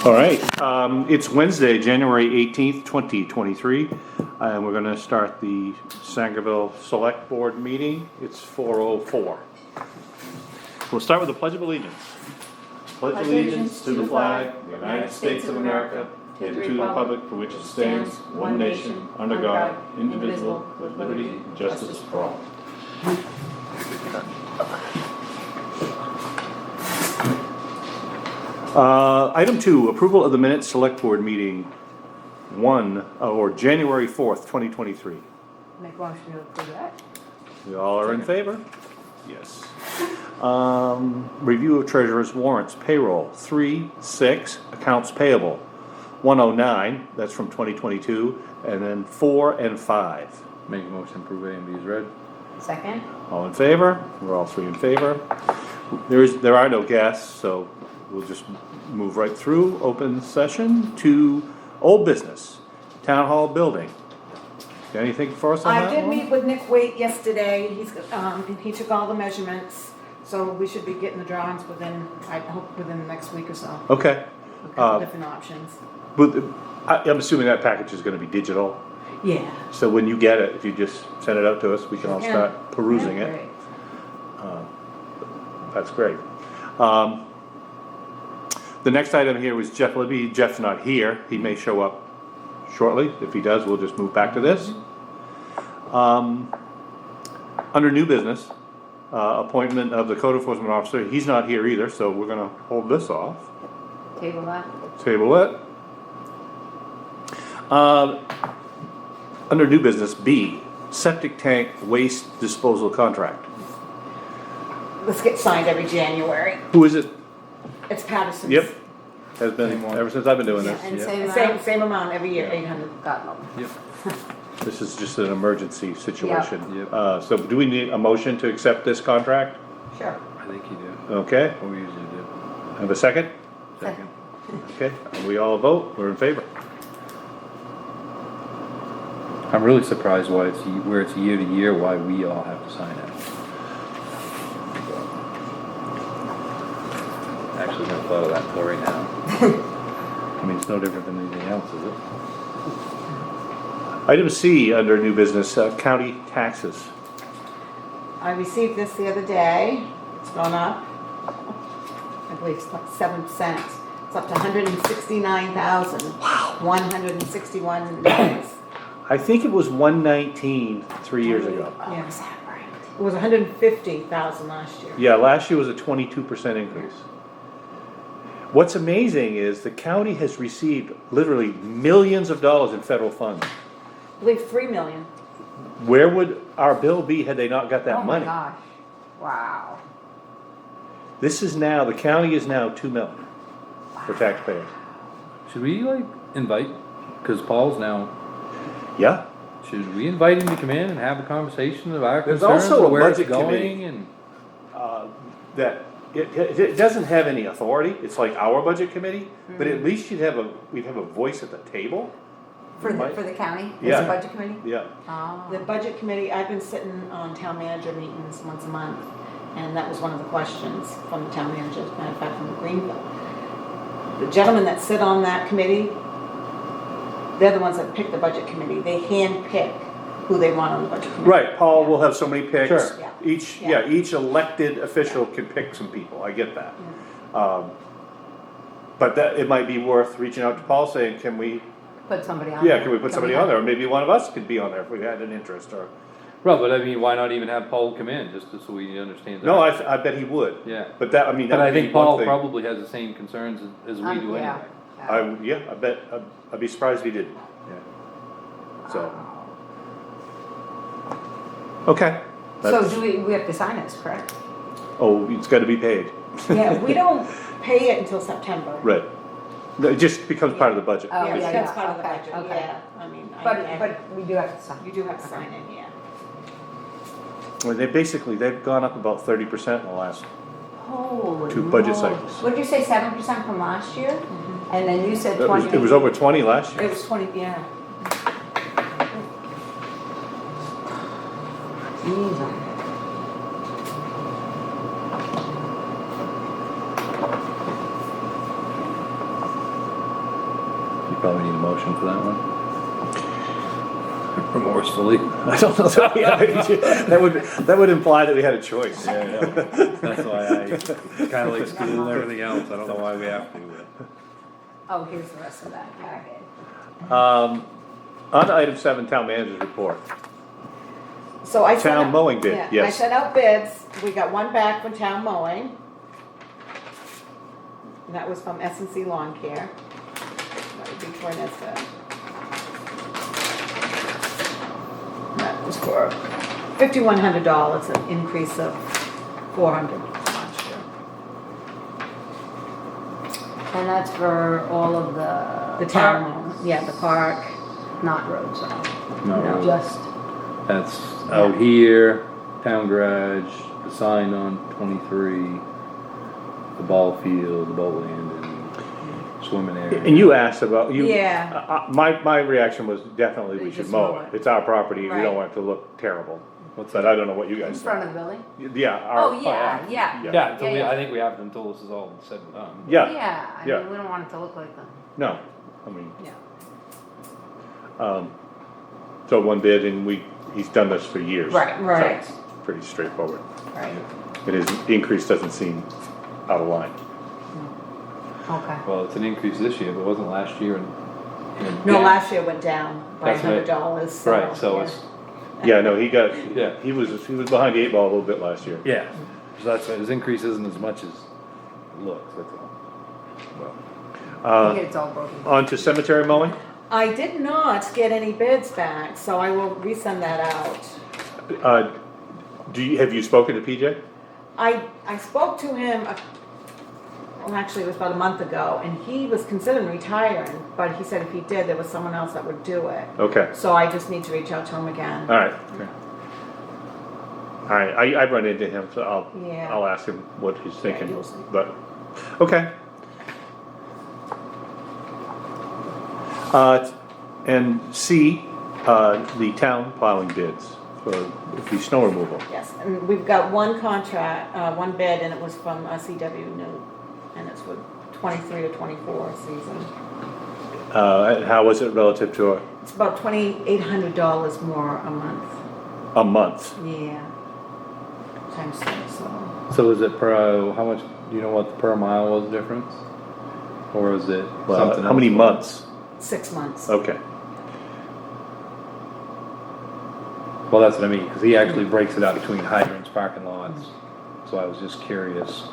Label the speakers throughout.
Speaker 1: All right, it's Wednesday, January 18th, 2023, and we're going to start the Sangerville Select Board meeting. It's 4:04. We'll start with the Pledge of Allegiance. Pledge allegiance to the flag of the United States of America, and to the republic for which it stands, one nation, under God, indivisible, with liberty and justice for all. Item 2, approval of the minutes select board meeting January 4th, 2023.
Speaker 2: Make motion to approve that.
Speaker 1: You all are in favor? Yes. Review of treasurer's warrants, payroll, 3-6, accounts payable, 109, that's from 2022, and then 4 and 5.
Speaker 3: Make a motion to approve A and B is read.
Speaker 2: Second?
Speaker 1: All in favor? We're all 3 in favor. There are no guests, so we'll just move right through open session to old business, town hall building. Got anything for us on that
Speaker 4: I did
Speaker 1: one?
Speaker 4: meet with Nick Waite yesterday, he took all the measurements, so we should be getting the drawings within, I hope within the next week or so.
Speaker 1: Okay.
Speaker 4: A couple different options.
Speaker 1: But I'm assuming that package is gonna be digital,
Speaker 4: Yeah.
Speaker 1: so when you get it, if you just send it out to us, we can all
Speaker 4: Yeah.
Speaker 1: start perusing it.
Speaker 4: Great.
Speaker 1: That's great. The next item here was Jeff Libby. Jeff's not here. He may show up shortly. If he does, we'll just move back to this. Under new business, appointment of the code enforcement officer. He's not here either, so we're gonna hold this off.
Speaker 2: Table that.
Speaker 1: Table it. Under new business, B, septic tank waste disposal contract.
Speaker 4: Let's get signed every January.
Speaker 1: Who is it?
Speaker 4: It's Patterson's.
Speaker 1: Yep. Has been,
Speaker 3: Same one.
Speaker 1: ever since I've been doing this.
Speaker 2: And
Speaker 3: Yeah.
Speaker 2: same
Speaker 4: Same,
Speaker 2: amount?
Speaker 4: same amount every year, 800.
Speaker 2: Got them.
Speaker 3: Yep.
Speaker 1: This is just an emergency situation.
Speaker 3: Yep.
Speaker 1: So do we need a motion to accept this contract?
Speaker 2: Sure.
Speaker 3: I think you do.
Speaker 1: Okay,
Speaker 3: What we usually do.
Speaker 1: have a second?
Speaker 3: Second.
Speaker 1: Okay, and we all vote, we're in favor.
Speaker 3: I'm really surprised why where it's year to year, why we all have to sign it. Actually, never thought of that until right now. I mean, it's no different than anything else, is it?
Speaker 1: Item C, under new business, county taxes.
Speaker 4: I received this the other day, it's gone up. I believe it's like 7%. It's up to 169,000. Wow. 161 days.
Speaker 1: I think it was 119 3 years ago.
Speaker 4: Yeah. It was 150,000 last year.
Speaker 1: Yeah, last year was a 22% increase. What's amazing is the county has received literally millions of dollars in federal funds.
Speaker 4: I believe 3 million.
Speaker 1: Where would our bill be had they not got that
Speaker 2: Oh my
Speaker 1: money?
Speaker 2: gosh. Wow.
Speaker 1: This is now, the county is now 2 million for taxpayers.
Speaker 3: Should we like invite, because Paul's now,
Speaker 1: Yeah,
Speaker 3: should we invite him to come in and have a conversation of our
Speaker 1: There's
Speaker 3: concerns
Speaker 1: also a
Speaker 3: of where it's
Speaker 1: budget committee.
Speaker 3: going and?
Speaker 1: that it doesn't have any authority. It's like our budget committee, but at least we'd have a voice at the table.
Speaker 2: For
Speaker 1: Right.
Speaker 2: the county?
Speaker 1: Yeah.
Speaker 2: As a budget committee?
Speaker 1: Yeah.
Speaker 2: Oh.
Speaker 4: The budget committee, I've been sitting on town manager meetings once a month, and that was one of the questions from the town manager, as a matter of fact, from Greenville. The gentlemen that sit on that committee, they're the ones that pick the budget committee. They hand pick who they want on the budget committee.
Speaker 1: Right, Paul will have so many picks.
Speaker 3: Sure.
Speaker 4: Yeah.
Speaker 1: Each elected official can pick some people, I get that. But that, it might be worth reaching out to Paul saying, can we
Speaker 2: Put somebody on there.
Speaker 1: can we put somebody on there? Or maybe one of us could be on there if we had an interest, or,
Speaker 3: Well, but I mean, why not even have Paul come in, just so we understand?
Speaker 1: no, I bet he would.
Speaker 3: Yeah.
Speaker 1: But that, I mean, that
Speaker 3: But I
Speaker 1: would be
Speaker 3: think
Speaker 1: one
Speaker 3: Paul
Speaker 1: thing.
Speaker 3: probably has the same concerns as we do
Speaker 2: Yeah.
Speaker 3: anyway.
Speaker 1: I bet, I'd be surprised if he didn't,
Speaker 3: Yeah.
Speaker 1: so. Okay.
Speaker 2: So
Speaker 1: That's-
Speaker 2: do we have to sign this, correct?
Speaker 1: Oh, it's gotta be paid.
Speaker 4: Yeah, we don't pay it until September.
Speaker 1: Right. It just becomes part of the budget.
Speaker 2: Oh,
Speaker 4: Yeah,
Speaker 2: yeah,
Speaker 4: that's
Speaker 2: yeah.
Speaker 4: part of the
Speaker 2: Okay,
Speaker 4: budget,
Speaker 2: okay.
Speaker 4: yeah. I mean,
Speaker 2: But we do have to sign.
Speaker 4: you do have to sign in, yeah.
Speaker 1: Well, they've gone up about 30% in the last,
Speaker 2: Holy
Speaker 1: Two budget
Speaker 2: moly.
Speaker 1: cycles.
Speaker 2: What did you say, 7% from last year? And then you said
Speaker 1: it
Speaker 2: 20?
Speaker 1: was over 20 last
Speaker 4: It
Speaker 1: year.
Speaker 4: was 20, yeah.
Speaker 2: Jeez.
Speaker 3: Probably need a motion for that one. Remorsefully.
Speaker 1: I don't know, that would imply that we had a choice.
Speaker 3: Yeah, I know. That's why kinda like school and everything else, I don't know why we have to, but.
Speaker 2: Oh, here's the rest of that packet.
Speaker 1: On to item 7, town manager's report.
Speaker 4: So I sent
Speaker 1: Town
Speaker 4: out-
Speaker 1: mowing bid,
Speaker 4: yeah,
Speaker 1: yes.
Speaker 4: I sent out bids, we got one back from town mowing. And that was from S&C Lawn Care. That would be for Nesbit. That was for $5,100, an increase of $400 last year.
Speaker 2: And that's for all of
Speaker 4: The town mowing, yeah, the park.
Speaker 2: not roadside,
Speaker 3: No,
Speaker 2: just,
Speaker 3: that's out here, town garage, the sign on 23, the ball field, the boat landing, swimming area.
Speaker 1: And you asked about,
Speaker 4: Yeah.
Speaker 1: my reaction was definitely we
Speaker 2: You
Speaker 1: should
Speaker 2: just
Speaker 1: mow
Speaker 2: mow
Speaker 1: it.
Speaker 2: it.
Speaker 1: It's our property, we
Speaker 4: Right.
Speaker 1: don't want it to look terrible.
Speaker 3: What's
Speaker 1: But
Speaker 3: that?
Speaker 1: I don't know what you
Speaker 2: in
Speaker 1: guys
Speaker 2: front
Speaker 1: think.
Speaker 2: of the building?
Speaker 1: Yeah.
Speaker 2: Oh, yeah.
Speaker 3: Yeah, until
Speaker 2: Yeah, yeah.
Speaker 3: I think we have until this is all said and done.
Speaker 1: Yeah,
Speaker 2: I
Speaker 1: Yeah.
Speaker 2: mean, we don't want it to look like them.
Speaker 1: no, I mean,
Speaker 2: Yeah.
Speaker 1: so one bid and he's done this for years.
Speaker 2: Right,
Speaker 1: so
Speaker 4: right.
Speaker 1: it's pretty straightforward.
Speaker 2: Right,
Speaker 1: And his increase doesn't seem out of line.
Speaker 2: okay.
Speaker 3: Well, it's an increase this year, but it wasn't last year and.
Speaker 4: No, last year went down by
Speaker 3: That's right.
Speaker 4: $100.
Speaker 3: Right, so
Speaker 4: yeah.
Speaker 3: it's,
Speaker 1: Yeah, no, he
Speaker 3: Yeah.
Speaker 1: was behind the 8 ball a little bit last year.
Speaker 3: yeah, so that's, his increase isn't as much as it looks, that's all.
Speaker 2: I think it's all broken.
Speaker 1: On to cemetery mowing.
Speaker 4: I did not get any bids back, so I will resend that out.
Speaker 1: Have you spoken to PJ?
Speaker 4: I spoke to him, well, actually, it was about a month ago, and he was considering retiring, but he said if he did, there was someone else that would do it.
Speaker 1: Okay,
Speaker 4: So I just need to reach out to him again.
Speaker 1: all right.
Speaker 3: Okay.
Speaker 1: All right, I've run into him, so
Speaker 4: Yeah.
Speaker 1: I'll ask him what he's thinking,
Speaker 4: you'll see.
Speaker 1: but, okay. And C, the town plowing bids for the snow removal.
Speaker 4: Yes, and we've got one contract, one bid, and it was from CW New, and it's for 23 to 24 season.
Speaker 1: And how was it relative to
Speaker 4: It's about $2,800 more a month.
Speaker 1: a month?
Speaker 4: Yeah. Times 6, so.
Speaker 3: So is it per, how much, do you know what the per mile was difference? Or is it
Speaker 1: Well,
Speaker 3: something else?
Speaker 1: how many months?
Speaker 4: 6 months.
Speaker 1: Okay,
Speaker 3: Well, that's what I mean, because he actually breaks it out between hydrants, parking lots, so I was just curious.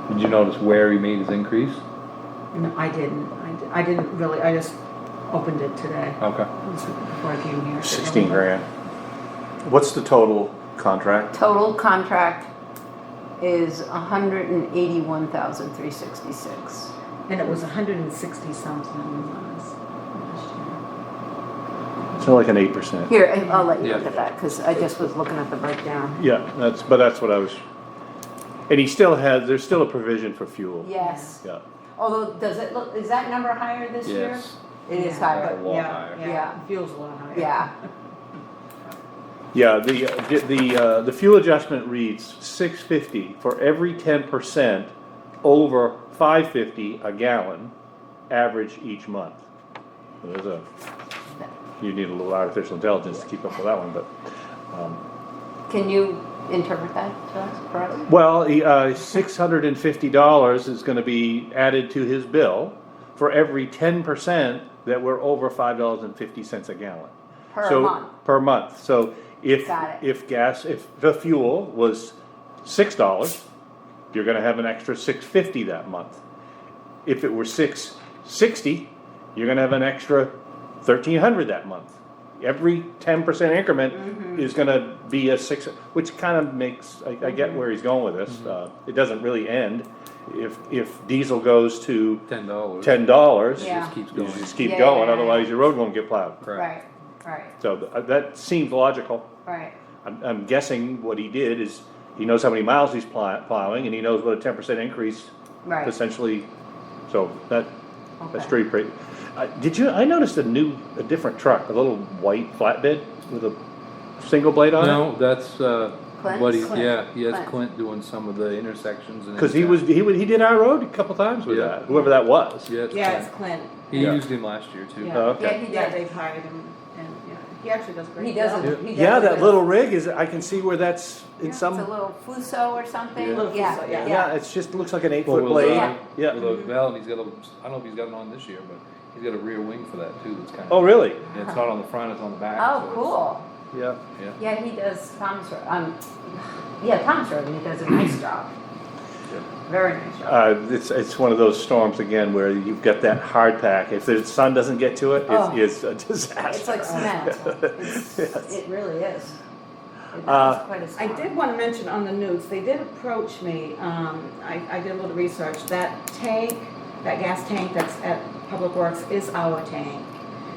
Speaker 3: Did you notice where he made his increase?
Speaker 4: No, I didn't. I didn't really, I just opened it today.
Speaker 3: Okay.
Speaker 4: Before I came here.
Speaker 1: 16 grand. What's the total contract?
Speaker 2: Total contract is $181,366.
Speaker 4: And it was 160 something last year.
Speaker 1: So like an 8%.
Speaker 2: Here, I'll let you
Speaker 3: Yeah.
Speaker 2: look at that, because I just was looking at the breakdown.
Speaker 1: Yeah, that's what I was, and he still has, there's still a provision for fuel.
Speaker 2: Yes,
Speaker 1: Yeah,
Speaker 2: although, does it look, is that number higher this year?
Speaker 3: Yes.
Speaker 2: It is
Speaker 4: Yeah,
Speaker 2: higher,
Speaker 3: A lot
Speaker 4: Yeah,
Speaker 3: higher.
Speaker 4: yeah,
Speaker 2: Yeah.
Speaker 4: fuel's a lot higher.
Speaker 2: yeah.
Speaker 1: yeah, the fuel adjustment reads $6.50 for every 10% over $5.50 a gallon, average each month. So you need a little artificial intelligence to keep up with that one, but,
Speaker 2: Can you interpret that to us correctly?
Speaker 1: well, $650 is gonna be added to his bill for every 10% that we're over $5.50 a gallon.
Speaker 2: Per
Speaker 1: So-
Speaker 2: month?
Speaker 1: Per month, so if
Speaker 2: Got it.
Speaker 1: if the fuel was $6, you're gonna have an extra $6.50 that month. If it were $6.60, you're gonna have an extra $1,300 that month. Every 10% increment is gonna be a six, which kind of makes, I get where he's going with this. It doesn't really end. If diesel goes to
Speaker 3: $10.
Speaker 1: $10,
Speaker 2: Yeah.
Speaker 3: Just keeps
Speaker 1: you
Speaker 3: going.
Speaker 1: just keep
Speaker 2: Yeah,
Speaker 1: going,
Speaker 2: yeah, yeah.
Speaker 1: otherwise your road won't get plowed.
Speaker 2: Right, right,
Speaker 1: So that seems logical.
Speaker 2: right.
Speaker 1: I'm guessing what he did is, he knows how many miles he's plowing, and he knows what a 10% increase
Speaker 2: Right.
Speaker 1: essentially, so that's
Speaker 2: Okay.
Speaker 1: pretty. I noticed a different truck, a little white flatbed with a single blade on it?
Speaker 3: No, that's,
Speaker 2: Clint?
Speaker 3: But he,
Speaker 4: Clint.
Speaker 3: yeah, he has
Speaker 2: Clint.
Speaker 3: Clint doing some of the intersections and.
Speaker 1: Cause he did our road a couple times with
Speaker 3: Yeah.
Speaker 1: that, whoever that was.
Speaker 3: Yeah, it's
Speaker 4: Yeah,
Speaker 3: Clint.
Speaker 4: it's Clint.
Speaker 3: He
Speaker 1: Yeah.
Speaker 3: used him last year too.
Speaker 4: Yeah.
Speaker 1: Oh, okay.
Speaker 2: Yeah, he
Speaker 4: Yeah,
Speaker 2: did.
Speaker 4: they've hired him, and, yeah, he actually does a great
Speaker 2: He
Speaker 4: job.
Speaker 2: does it. He does
Speaker 1: Yeah,
Speaker 2: it
Speaker 1: that
Speaker 2: good.
Speaker 1: little rig is, I can see where that's in
Speaker 2: It's a
Speaker 1: some,
Speaker 2: little Fuso or something.
Speaker 3: Yeah.
Speaker 4: Little
Speaker 2: Yeah,
Speaker 4: Fuso, yeah.
Speaker 1: yeah, it's just, looks like an 8 foot
Speaker 3: Four-wheel
Speaker 1: blade.
Speaker 3: drive
Speaker 1: Yeah.
Speaker 3: With a valve, and he's got a, I don't know if he's got it on this year, but he's got a rear wing for that too, that's kind of.
Speaker 1: Oh, really?
Speaker 3: Yeah, it's not on the front, it's on the back.
Speaker 2: Oh,
Speaker 3: so it's-
Speaker 2: cool.
Speaker 1: Yeah.
Speaker 3: Yeah.
Speaker 2: Yeah, he does Tom's Road. Tom's Road, and he does a nice job.
Speaker 3: Yeah.
Speaker 2: Very nice job.
Speaker 1: It's one of those storms again where you've got that hard pack. If the sun doesn't get to it,
Speaker 2: Oh.
Speaker 1: it is a disaster.
Speaker 2: It's like cement.
Speaker 1: Yes.
Speaker 2: It really is. It's quite a
Speaker 4: I
Speaker 2: storm.
Speaker 4: did want to mention on the news, they did approach me, I did a little research, that tank, that gas tank that's at Public Works is our tank.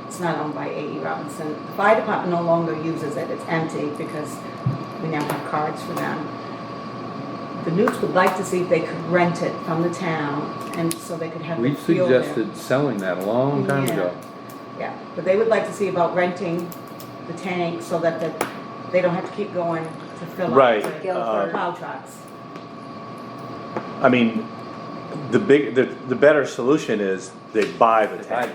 Speaker 4: It's not owned by A.E. Robinson. The fire department no longer uses it, it's empty because we now have cards for them. The Newts would like to see if they could rent it from the town, and so they could have the
Speaker 3: We
Speaker 4: fuel there.
Speaker 3: suggested selling that a long time
Speaker 4: Yeah.
Speaker 3: ago.
Speaker 4: Yeah, but they would like to see about renting the tank so that they don't have to keep going to fill up
Speaker 1: Right,
Speaker 4: the
Speaker 2: Guilford.
Speaker 4: plow trucks.
Speaker 1: I mean, the better solution is they buy the tank.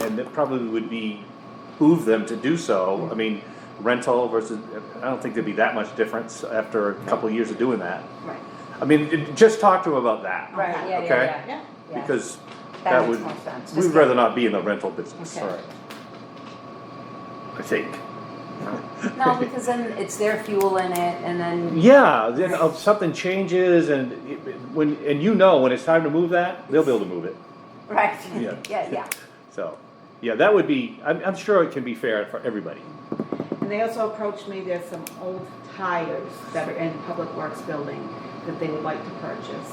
Speaker 1: And it probably would behoove them to do so. I mean, rental versus, I don't think there'd be that much difference after a couple of years of doing that.
Speaker 4: Right.
Speaker 1: I mean, just talk to them about that.
Speaker 2: Right, yeah,
Speaker 1: Okay.
Speaker 2: yeah,
Speaker 4: Yeah.
Speaker 2: yeah.
Speaker 1: Because
Speaker 2: That
Speaker 1: that
Speaker 2: makes
Speaker 1: would,
Speaker 2: more sense.
Speaker 1: we'd
Speaker 2: Just
Speaker 1: rather not be in the rental business.
Speaker 4: Okay.
Speaker 1: I think.
Speaker 2: No, because then it's their fuel in it, and then,
Speaker 1: Yeah, then if something changes and when it's time to move that, they'll be able to move it.
Speaker 2: right,
Speaker 1: Yeah.
Speaker 2: yeah.
Speaker 1: So, yeah, that would be, I'm sure it can be fair for everybody.
Speaker 4: And they also approached me, there's some old tires that are in Public Works building that they would like to purchase.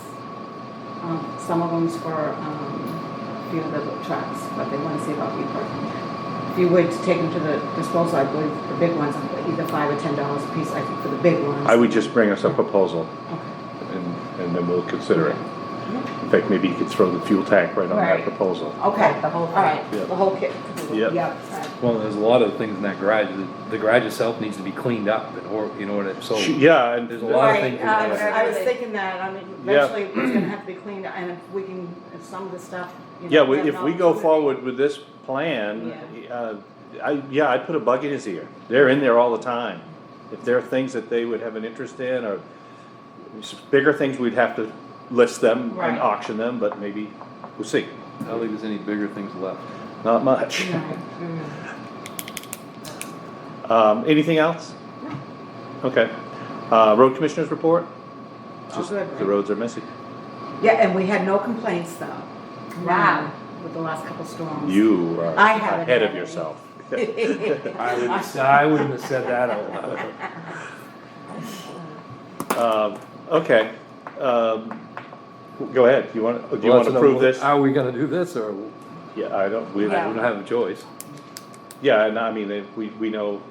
Speaker 4: Some of them's for, a few of the trucks, but they want to see about repurposing. If you were to take them to the disposal, I believe the big ones, are either $5 or $10 a piece, I think, for the big ones.
Speaker 1: I would just bring us a proposal
Speaker 4: Okay.
Speaker 1: and then we'll consider it. In fact, maybe you could throw the fuel tank right on that
Speaker 2: Right.
Speaker 1: proposal.
Speaker 4: Okay,
Speaker 2: The whole
Speaker 4: all right,
Speaker 1: thing.
Speaker 4: the whole kit.
Speaker 1: Yep.
Speaker 4: Yep.
Speaker 3: Well, there's a lot of things in that garage. The garage itself needs to be cleaned up in order, so.
Speaker 1: Yeah, and
Speaker 3: There's a lot of
Speaker 4: Right,
Speaker 3: things in
Speaker 4: I was,
Speaker 3: there.
Speaker 4: I was thinking that, I mean,
Speaker 1: Yeah.
Speaker 4: eventually it's gonna have to be cleaned up, and if we can, if some of the stuff, you know.
Speaker 1: yeah,
Speaker 4: we have
Speaker 1: if
Speaker 4: an
Speaker 1: we go
Speaker 4: opportunity-
Speaker 1: forward with this plan, I'd put a bug in his ear. They're in there all the time. If there are things that they would have an interest in, or bigger things, we'd have to list them
Speaker 4: Right.
Speaker 1: and auction them, but maybe, we'll see.
Speaker 3: I don't think there's any bigger things left.
Speaker 1: Not much.
Speaker 4: Right.
Speaker 1: Anything else? Okay. Road commissioners report?
Speaker 4: All
Speaker 1: Just
Speaker 4: good.
Speaker 1: the roads are messy.
Speaker 4: Yeah, and we had no complaints though.
Speaker 2: Wow.
Speaker 4: With the last couple storms.
Speaker 1: You are
Speaker 4: I haven't
Speaker 1: ahead
Speaker 4: had
Speaker 1: of
Speaker 4: any.
Speaker 1: yourself.
Speaker 3: I wouldn't have said that out loud.
Speaker 1: Okay. Go ahead. Do you want to approve this?
Speaker 3: Are we gonna do this, or
Speaker 1: Yeah, I don't, we,
Speaker 3: we don't have a choice?
Speaker 1: yeah, and I mean, we know,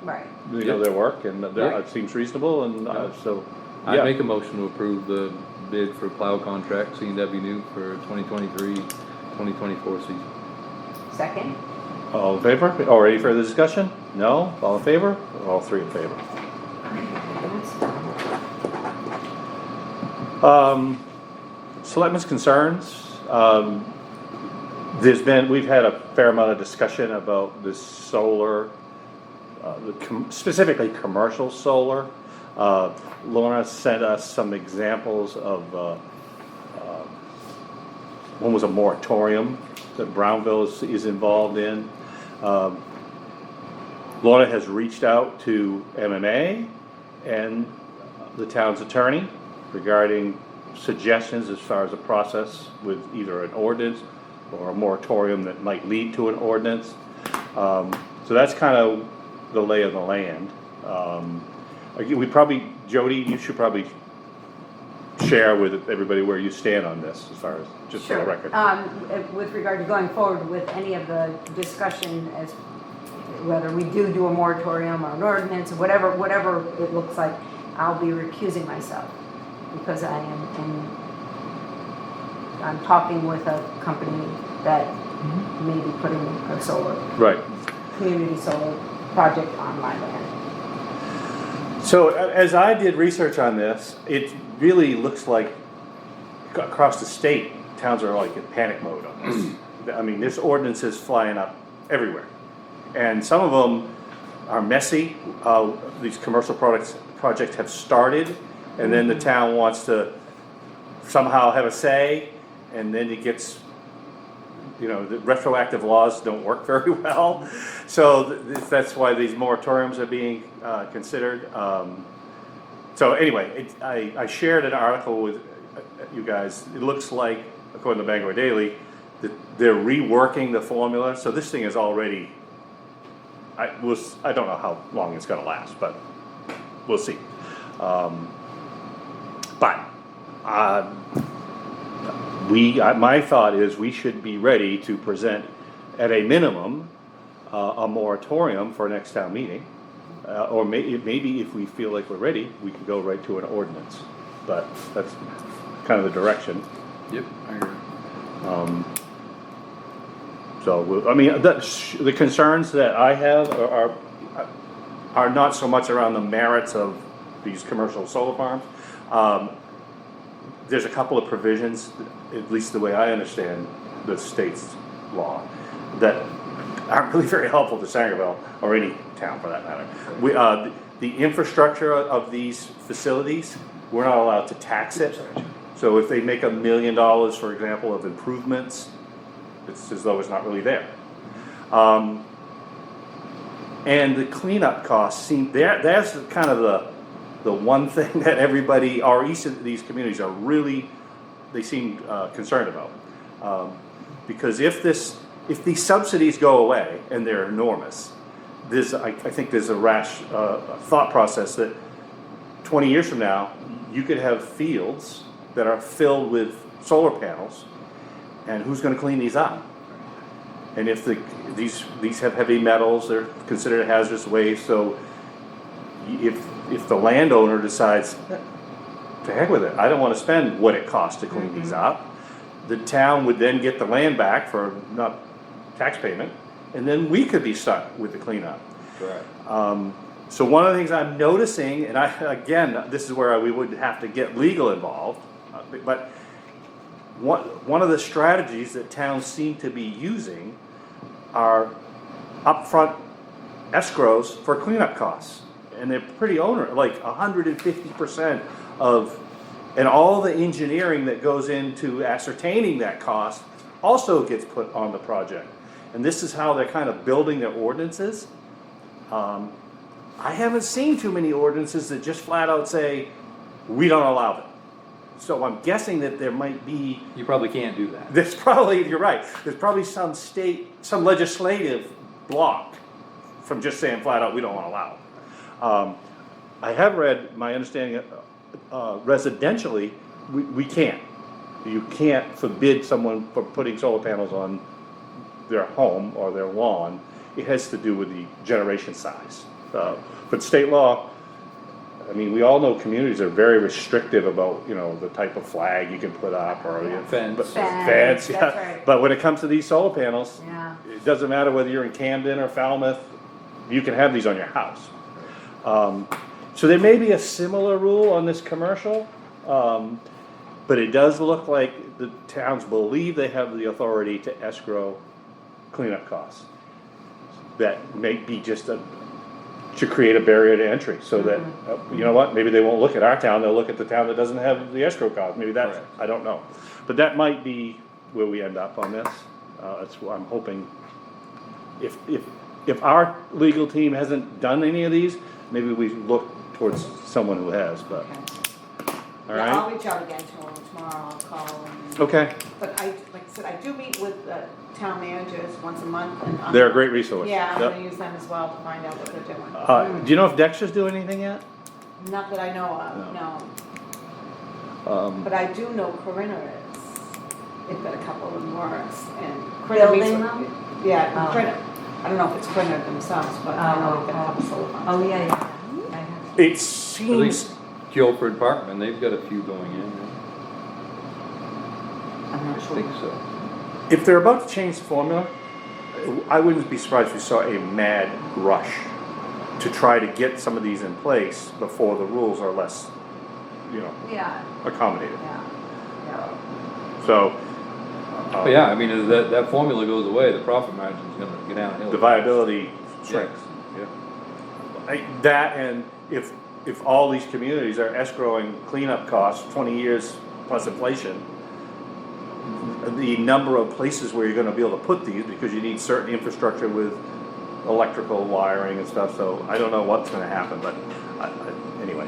Speaker 2: Right.
Speaker 1: we know
Speaker 3: Yeah.
Speaker 1: their work and
Speaker 3: Yeah.
Speaker 1: it seems reasonable and, so,
Speaker 3: I'd
Speaker 1: yeah.
Speaker 3: make a motion to approve the bid for plow contract, C&W New for 2023-2024 season.
Speaker 2: Second?
Speaker 1: All in favor? Or any further discussion? No? All in favor? All three in favor. Selectmen's concerns, we've had a fair amount of discussion about this solar, specifically commercial solar. Lorna sent us some examples of, one was a moratorium that Brownville is involved in. Lorna has reached out to MMA and the town's attorney regarding suggestions as far as a process with either an ordinance or a moratorium that might lead to an ordinance. So that's kind of the lay of the land. Jody, you should probably share with everybody where you stand on this as far as, just for the
Speaker 2: Sure.
Speaker 1: record.
Speaker 2: With regard to going forward with any of the discussion as whether we do a moratorium or an ordinance, or whatever it looks like, I'll be recusing myself because I'm talking with a company that may be putting a
Speaker 1: Right.
Speaker 2: community solar project on my land.
Speaker 1: So as I did research on this, it really looks like across the state, towns are like in panic mode on this. I mean, there's ordinances flying up everywhere. And some of them are messy. These commercial projects have started, and then the town wants to somehow have a say, and then it gets, the retroactive laws don't work very well. So that's why these moratoriums are being considered. So anyway, I shared an article with you guys. It looks like, according to Bangor Daily, that they're reworking the formula. So this thing is already, I don't know how long it's gonna last, but we'll see. My thought is we should be ready to present, at a minimum, a moratorium for next town meeting. Or maybe if we feel like we're ready, we could go right to an ordinance. But that's kind of the direction.
Speaker 3: Yep, I agree.
Speaker 1: The concerns that I have are not so much around the merits of these commercial solar farms. There's a couple of provisions, at least the way I understand the state's law, that aren't really very helpful to Sangerville, or any town for that matter. The infrastructure of these facilities, we're not allowed to tax it. So if they make $1 million, for example, of improvements, it's as though it's not really there. And the cleanup costs seem, that's kind of the one thing that everybody, or each of these communities are really, they seem concerned about. Because if these subsidies go away, and they're enormous, I think there's a rash thought process that 20 years from now, you could have fields that are filled with solar panels, and who's going to clean these up? And if these have heavy metals, they're considered a hazardous waste. So if the landowner decides, to heck with it, I don't want to spend what it costs to clean these up, the town would then get the land back for not tax payment, and then we could be stuck with the cleanup.
Speaker 3: Right.
Speaker 1: So one of the things I'm noticing, and this is where we would have to get legal involved, but one of the strategies that towns seem to be using are upfront escrows for cleanup costs. And they're pretty like 150% of, and all the engineering that goes into ascertaining that cost also gets put on the project. And this is how they're kind of building their ordinances. I haven't seen too many ordinances that just flat out say, we don't allow it. So I'm guessing that there might be.
Speaker 3: You probably can't do that.
Speaker 1: You're right, there's probably some legislative block from just saying flat out, we don't want to allow it. I have read, my understanding, residentially, we can't. You can't forbid someone from putting solar panels on their home or their lawn. It has to do with the generation size. But state law, I mean, we all know communities are very restrictive about, the type of flag you can put up or
Speaker 3: Fence.
Speaker 1: Fence, yeah.
Speaker 2: That's right.
Speaker 1: But when it comes to these solar panels,
Speaker 2: Yeah.
Speaker 1: it doesn't matter whether you're in Camden or Falmouth, you can have these on your house. So there may be a similar rule on this commercial, but it does look like the towns believe they have the authority to escrow cleanup costs. That may be just to create a barrier to entry, so that, you know what, maybe they won't look at our town, they'll look at the town that doesn't have the escrow cost, maybe that's,
Speaker 3: Correct.
Speaker 1: I don't know. But that might be where we end up on this. That's what I'm hoping, if our legal team hasn't done any of these, maybe we look towards someone who has, but, all
Speaker 4: Yeah, I'll
Speaker 1: right?
Speaker 4: reach out again to him tomorrow, I'll call and.
Speaker 1: Okay,
Speaker 4: But like I said, I do meet with town managers once a month and.
Speaker 1: they're a great resource.
Speaker 4: Yeah, I'm
Speaker 1: Yep.
Speaker 4: gonna use them as well to find out what they're doing.
Speaker 1: Do you know if Dexter's doing anything yet?
Speaker 4: Not that I know of, no. But I do know Corinna is. They've got a couple of works and Corinna meets
Speaker 2: Building
Speaker 4: with-
Speaker 2: them?
Speaker 4: Yeah,
Speaker 2: Oh.
Speaker 4: Corinna. I don't know if it's Corinna themselves, but I know they've got a couple solar farms.
Speaker 2: Oh, yeah.
Speaker 1: It
Speaker 3: At
Speaker 1: seems,
Speaker 3: least Guilford Parkman, they've got a few going in.
Speaker 4: I'm not
Speaker 3: I
Speaker 4: sure.
Speaker 3: think so.
Speaker 1: if they're about to change the formula, I wouldn't be surprised if we saw a mad rush to try to get some of these in place before the rules are less,
Speaker 2: Yeah,
Speaker 1: accommodated.
Speaker 2: yeah.
Speaker 1: So.
Speaker 3: But yeah, I mean, that formula goes away, the profit margin's gonna go downhill.
Speaker 1: The viability
Speaker 3: Yeah.
Speaker 1: shrinks.
Speaker 3: Yeah.
Speaker 1: That, and if all these communities are escrowing cleanup costs, 20 years plus inflation, the number of places where you're gonna be able to put these, because you need certain infrastructure with electrical wiring and stuff, so I don't know what's gonna happen, but anyway.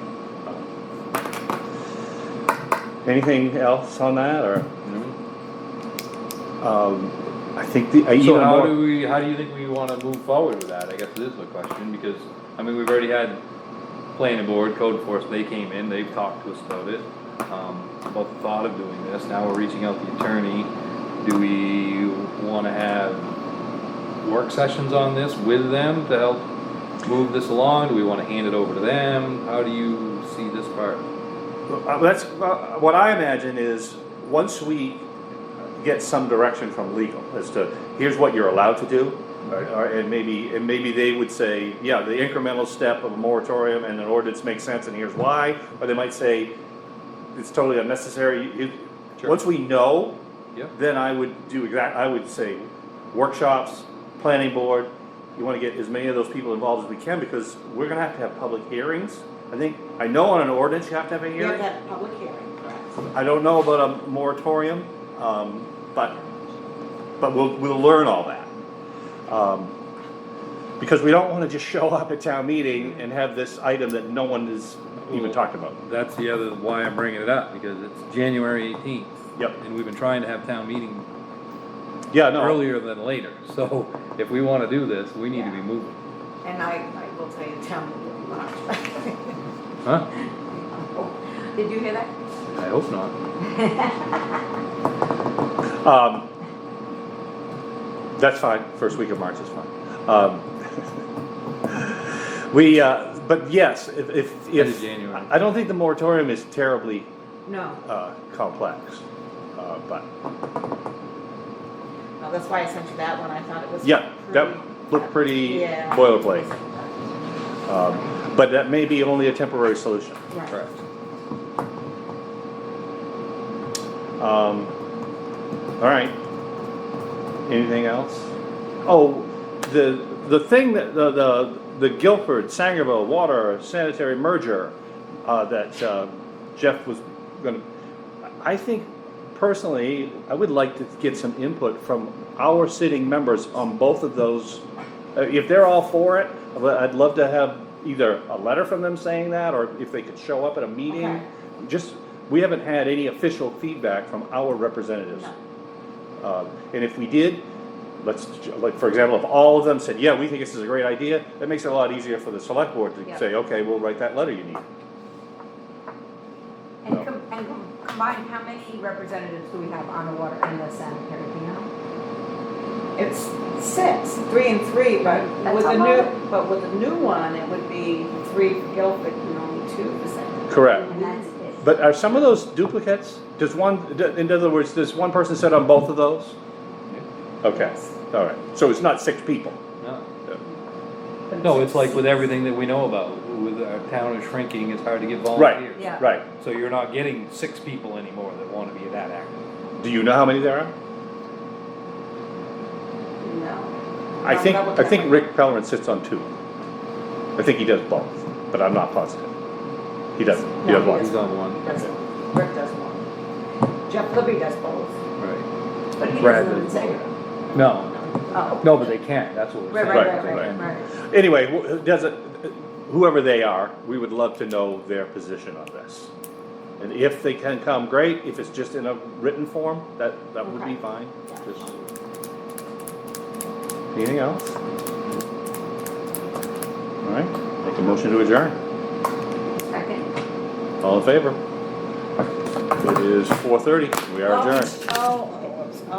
Speaker 1: Anything else on that, or? I think the,
Speaker 3: So
Speaker 1: even
Speaker 3: how
Speaker 1: more.
Speaker 3: do you think we wanna move forward with that, I guess this is the question, because, I mean, we've already had planning board, code enforcement, they came in, they've talked to us about it, about the thought of doing this, now we're reaching out to the attorney. Do we wanna have work sessions on this with them to help move this along? Do we wanna hand it over to them? How do you see this part?
Speaker 1: That's, what I imagine is, once we get some direction from legal as to, here's what you're allowed to do, and maybe they would say, yeah, the incremental step of a moratorium and an ordinance makes sense, and here's why, or they might say, it's totally unnecessary.
Speaker 3: Sure.
Speaker 1: Once we know,
Speaker 3: Yep.
Speaker 1: then I would say, workshops, planning board, you wanna get as many of those people involved as we can, because we're gonna have to have public hearings. I know on an ordinance you have to have a
Speaker 4: You have
Speaker 1: hearing.
Speaker 4: to have a public hearing, correct?
Speaker 1: I don't know about a moratorium, but we'll learn all that. Because we don't wanna just show up at town meeting and have this item that no one has even talked about.
Speaker 3: That's the other, why I'm bringing it up, because it's January 18th.
Speaker 1: Yep.
Speaker 3: And we've been trying to have town meeting
Speaker 1: Yeah, no.
Speaker 3: earlier than later, so if we wanna do this, we need to be moving.
Speaker 4: And I will tell you, town meeting will be March.
Speaker 3: Huh?
Speaker 2: Did you hear that?
Speaker 3: I hope not.
Speaker 1: That's fine, first week of March is fine. But yes,
Speaker 3: End of
Speaker 1: if,
Speaker 3: January.
Speaker 1: I don't think the moratorium is terribly,
Speaker 2: No.
Speaker 1: complex, but,
Speaker 4: No, that's why I sent you that one, I thought it was.
Speaker 1: yeah, that
Speaker 4: pretty-
Speaker 1: looked pretty
Speaker 4: Yeah.
Speaker 1: boilerplate. But that may be only a temporary solution.
Speaker 4: Right.
Speaker 3: Correct.
Speaker 1: All right. Anything else? Oh, the thing that, the Guilford, Sangerville water sanitary merger, that, Jeff was gonna, I think personally, I would like to get some input from our sitting members on both of those. If they're all for it, I'd love to have either a letter from them saying that, or if they could show up at a meeting.
Speaker 4: Okay.
Speaker 1: We haven't had any official feedback from our representatives. And if we did, like, for example, if all of them said, yeah, we think this is a great idea, that makes it a lot easier for the select board to
Speaker 2: Yeah.
Speaker 1: say, okay, we'll write that letter you need.
Speaker 2: And combined, how many representatives do we have on the water and the sanitary, do you know?
Speaker 4: It's 6, 3 and 3, but
Speaker 2: That's
Speaker 4: with
Speaker 2: a
Speaker 4: the
Speaker 2: lot.
Speaker 4: with the new one, it would be 3 for Guilford and only 2 for Sangerville.
Speaker 1: Correct.
Speaker 2: And that's it.
Speaker 1: But are some of those duplicates? In other words, does one person sit on both of those? Okay, all right. So it's not 6 people.
Speaker 3: No.
Speaker 2: But
Speaker 3: No, it's like with everything that we know about, with our town is shrinking, it's hard to get
Speaker 1: Right,
Speaker 3: volunteers.
Speaker 2: Yeah.
Speaker 1: right.
Speaker 3: So you're not getting 6 people anymore that wanna be that active.
Speaker 1: Do you know how many there are?
Speaker 4: No.
Speaker 1: I
Speaker 4: No,
Speaker 1: think
Speaker 4: double check.
Speaker 1: Rick Pellerin sits on 2. I think he does both, but I'm not positive. He doesn't. He
Speaker 4: No,
Speaker 1: does
Speaker 4: he
Speaker 1: one.
Speaker 3: He's on one.
Speaker 4: Does- Rick does one. Jeff Libby does both.
Speaker 3: Right.
Speaker 2: But he
Speaker 3: Brad
Speaker 2: doesn't
Speaker 3: does
Speaker 2: say.
Speaker 3: No,
Speaker 2: Oh.
Speaker 3: no, but they can't, that's what we're
Speaker 2: Right,
Speaker 3: saying.
Speaker 2: right, right, right.
Speaker 1: Anyway, whoever they are, we would love to know their position on this. And if they can come, great. If it's just in a written form, that would be
Speaker 4: Okay.
Speaker 1: fine.
Speaker 4: Yeah.
Speaker 1: Just- Anything else? All right, make a motion to adjourn.
Speaker 2: Second.
Speaker 1: All in favor? It is 4:30. We are adjourned.
Speaker 4: Oh,